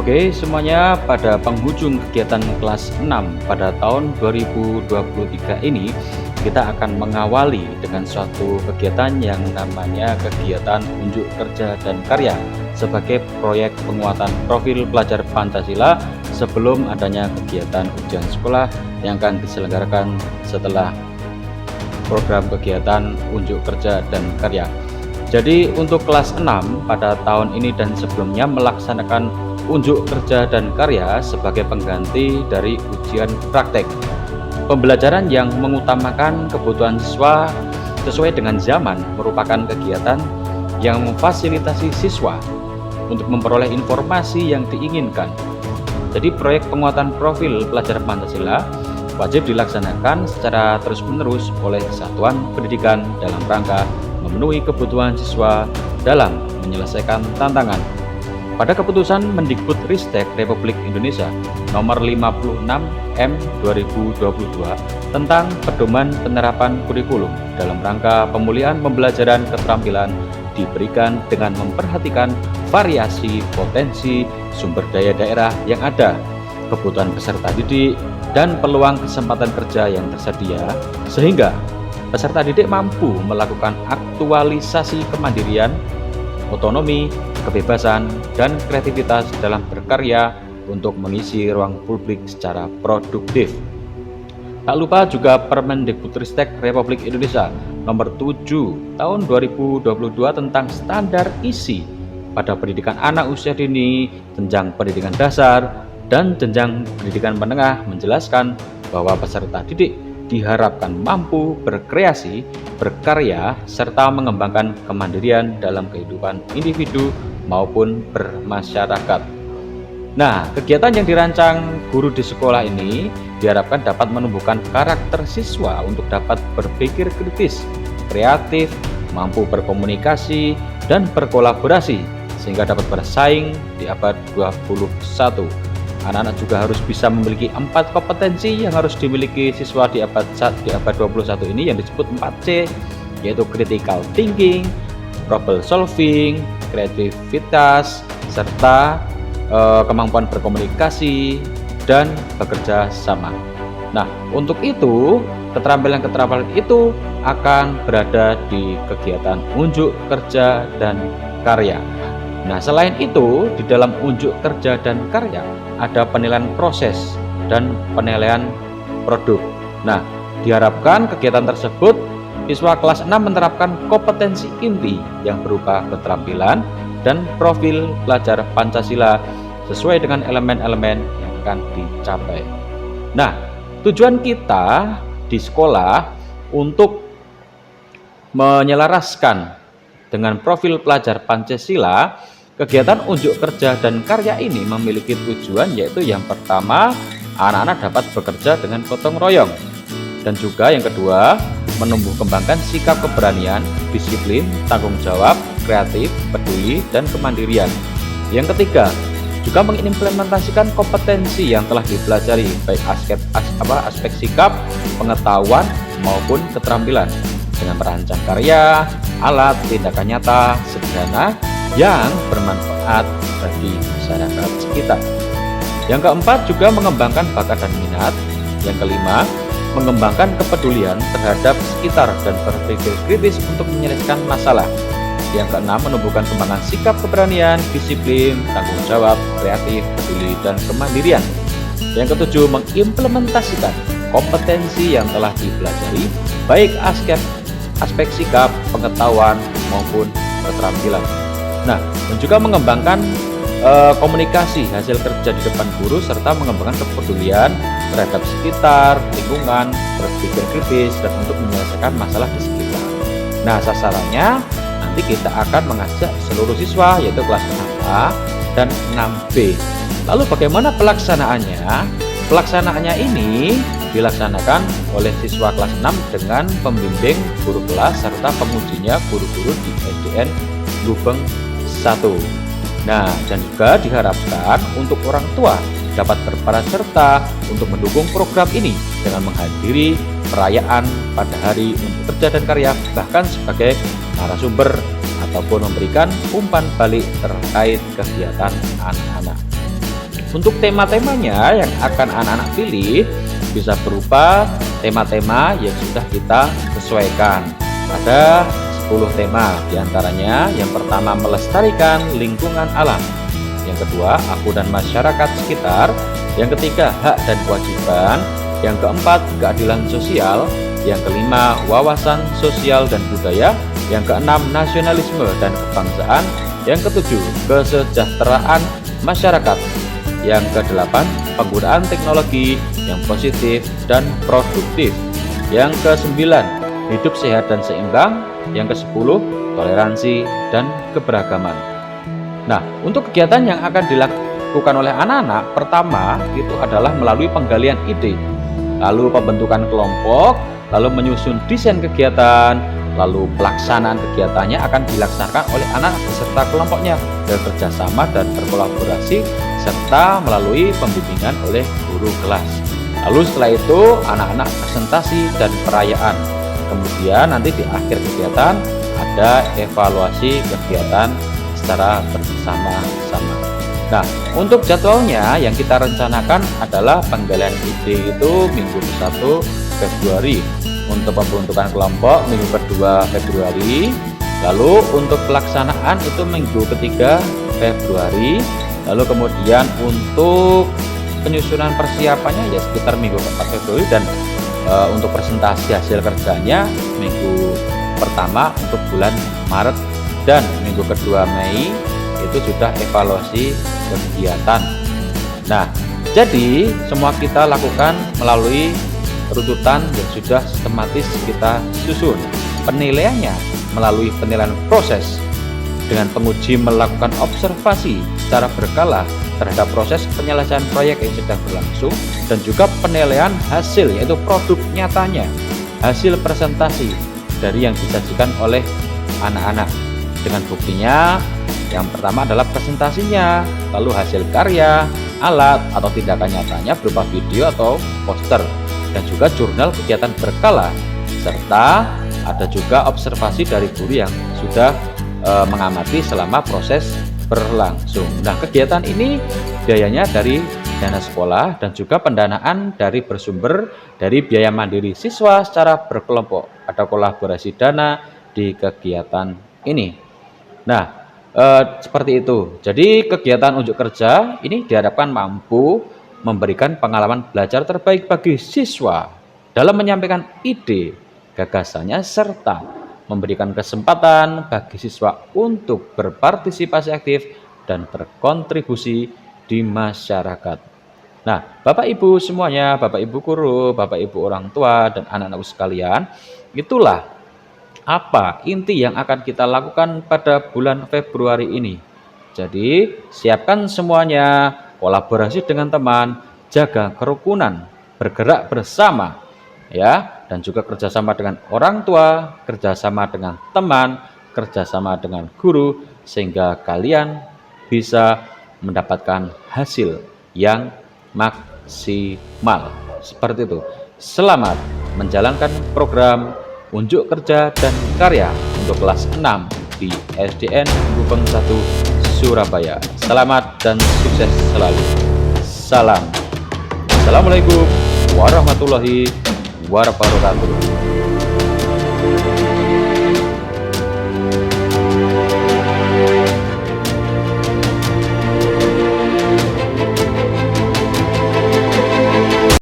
Oke, semuanya pada penghujung kegiatan kelas 6 pada tahun 2023 ini, kita akan mengawali dengan suatu kegiatan yang namanya kegiatan unjuk kerja dan karya sebagai proyek penguatan profil pelajar Pancasila sebelum adanya kegiatan ujian sekolah yang akan diselenggarakan setelah program kegiatan unjuk kerja dan karya. Jadi untuk kelas 6 pada tahun ini dan sebelumnya melaksanakan unjuk kerja dan karya sebagai pengganti dari ujian praktek. Pembelajaran yang mengutamakan kebutuhan siswa sesuai dengan zaman merupakan kegiatan yang memfasilitasi siswa untuk memperoleh informasi yang diinginkan. Jadi proyek penguatan profil pelajar Pancasila wajib dilaksanakan secara terus-menerus oleh satuan pendidikan dalam rangka memenuhi kebutuhan siswa dalam menyelesaikan tantangan. Pada keputusan Mendikbudristek Republik Indonesia nomor 56 M 2022 tentang pedoman penerapan kurikulum dalam rangka pemulihan pembelajaran keterampilan diberikan dengan memperhatikan variasi potensi sumber daya daerah yang ada, kebutuhan peserta didik, dan peluang kesempatan kerja yang tersedia, sehingga peserta didik mampu melakukan aktualisasi kemandirian, otonomi, kebebasan, dan kreativitas dalam berkarya untuk mengisi ruang publik secara produktif. Tak lupa juga Permendikbudristek Republik Indonesia nomor 7 tahun 2022 tentang standar isi pada pendidikan anak usia dini, jenjang pendidikan dasar, dan jenjang pendidikan menengah menjelaskan bahwa peserta didik diharapkan mampu berkreasi, berkarya, serta mengembangkan kemandirian dalam kehidupan individu maupun bermasyarakat. Nah, kegiatan yang dirancang guru di sekolah ini diharapkan dapat menumbuhkan karakter siswa untuk dapat berpikir kritis, kreatif, mampu berkomunikasi, dan berkolaborasi sehingga dapat bersaing di abad 21. Anak-anak juga harus bisa memiliki 4 kompetensi yang harus dimiliki siswa di abad 21 ini yang disebut 4C, yaitu critical thinking, problem solving, kreativitas, serta kemampuan berkomunikasi dan bekerja sama. Nah, untuk itu keterampilan-keterampilan itu akan berada di kegiatan unjuk kerja dan karya. Nah, selain itu, di dalam unjuk kerja dan karya ada penilaian proses dan penilaian produk. Nah, diharapkan kegiatan tersebut siswa kelas 6 menerapkan kompetensi inti yang berupa keterampilan dan profil pelajar Pancasila sesuai dengan elemen-elemen yang akan dicapai. Nah, tujuan kita di sekolah untuk menyelaraskan dengan profil pelajar Pancasila, kegiatan unjuk kerja dan karya ini memiliki tujuan, yaitu yang pertama, anak-anak dapat bekerja dengan gotong royong, dan juga yang kedua, menumbuh kembangkan sikap keberanian, disiplin, tanggung jawab, kreatif, peduli, dan kemandirian. Yang ketiga, juga mengimplementasikan kompetensi yang telah dipelajari, baik aspek sikap, pengetahuan, maupun keterampilan, dengan merancang karya, alat, tindakan nyata, sederhana, yang bermanfaat bagi masyarakat sekitar. Yang keempat, juga mengembangkan bakat dan minat. Yang kelima, mengembangkan kepedulian terhadap sekitar dan berpikir kritis untuk menyelesaikan masalah. Yang keenam, menumbuhkan kembangan sikap keberanian, disiplin, tanggung jawab, kreatif, peduli, dan kemandirian. Yang ketujuh, mengimplementasikan kompetensi yang telah dipelajari, baik aspek sikap, pengetahuan, maupun keterampilan. Nah, dan juga mengembangkan komunikasi hasil kerja di depan guru, serta mengembangkan kepedulian terhadap sekitar, lingkungan, berpikir kritis, dan untuk menyelesaikan masalah di sekitar. Nah, sasarannya nanti kita akan mengajak seluruh siswa, yaitu kelas 6A dan 6B. Lalu bagaimana pelaksanaannya? Pelaksanaannya ini dilaksanakan oleh siswa kelas 6 dengan pembimbing guru kelas serta pengujinya guru-guru di SDN Lubeng 1. Nah, dan juga diharapkan untuk orang tua dapat berperan serta untuk mendukung program ini dengan menghadiri perayaan pada hari unjuk kerja dan karya, bahkan sebagai narasumber ataupun memberikan umpan balik terkait kegiatan anak-anak. Untuk tema-temanya yang akan anak-anak pilih bisa berupa tema-tema yang sudah kita sesuaikan. Ada 10 tema diantaranya. Yang pertama, melestarikan lingkungan alam. Yang kedua, aku dan masyarakat sekitar. Yang ketiga, hak dan kewajiban. Yang keempat, keadilan sosial. Yang kelima, wawasan sosial dan budaya. Yang keenam, nasionalisme dan kebangsaan. Yang ketujuh, kesejahteraan masyarakat. Yang kedelapan, penggunaan teknologi yang positif dan produktif. Yang kesembilan, hidup sehat dan seimbang. Yang kesepuluh, toleransi dan keberagaman. Nah, untuk kegiatan yang akan dilakukan oleh anak-anak, pertama itu adalah melalui penggalian ide, lalu pembentukan kelompok, lalu menyusun desain kegiatan, lalu pelaksanaan kegiatannya akan dilaksanakan oleh anak beserta kelompoknya bekerja sama dan berkolaborasi serta melalui pembimbingan oleh guru kelas. Lalu setelah itu anak-anak presentasi dan perayaan. Kemudian nanti di akhir kegiatan ada evaluasi kegiatan secara bersama-sama. Nah, untuk jadwalnya yang kita rencanakan adalah penggalian ide itu minggu 1 Februari. Untuk pembentukan kelompok minggu kedua Februari, lalu untuk pelaksanaan itu minggu ketiga Februari, lalu kemudian untuk penyusunan persiapannya ya sekitar minggu keempat Februari, dan untuk presentasi hasil kerjanya minggu pertama untuk bulan Maret, dan minggu kedua Mei itu sudah evaluasi kegiatan. Nah, jadi semua kita lakukan melalui rututan yang sudah sistematis kita susun. Penilaiannya melalui penilaian proses dengan penguji melakukan observasi secara berkala terhadap proses penyelesaian proyek yang sedang berlangsung, dan juga penilaian hasil yaitu produk nyatanya, hasil presentasi dari yang disajikan oleh anak-anak. Dengan buktinya yang pertama adalah presentasinya, lalu hasil karya, alat atau tindakan nyatanya berupa video atau poster, dan juga jurnal kegiatan berkala, serta ada juga observasi dari guru yang sudah mengamati selama proses berlangsung. Nah, kegiatan ini biayanya dari dana sekolah dan juga pendanaan dari bersumber dari biaya mandiri siswa secara berkelompok. Ada kolaborasi dana di kegiatan ini. Nah, seperti itu. Jadi kegiatan unjuk kerja ini diharapkan mampu memberikan pengalaman belajar terbaik bagi siswa dalam menyampaikan ide, gagasannya, serta memberikan kesempatan bagi siswa untuk berpartisipasi aktif dan berkontribusi di masyarakat. Nah, Bapak Ibu semuanya, Bapak Ibu guru, Bapak Ibu orang tua, dan anak-anakku sekalian, itulah apa inti yang akan kita lakukan pada bulan Februari ini. Jadi, siapkan semuanya, kolaborasi dengan teman, jaga kerukunan, bergerak bersama, ya, dan juga kerjasama dengan orang tua, kerjasama dengan teman, kerjasama dengan guru, sehingga kalian bisa mendapatkan hasil yang maksimal. Seperti itu. Selamat menjalankan program unjuk kerja dan karya untuk kelas 6 di SDN Gubeng 1 Surabaya. Selamat dan sukses selalu. Salam. Assalamualaikum warahmatullahi wabarakatuh.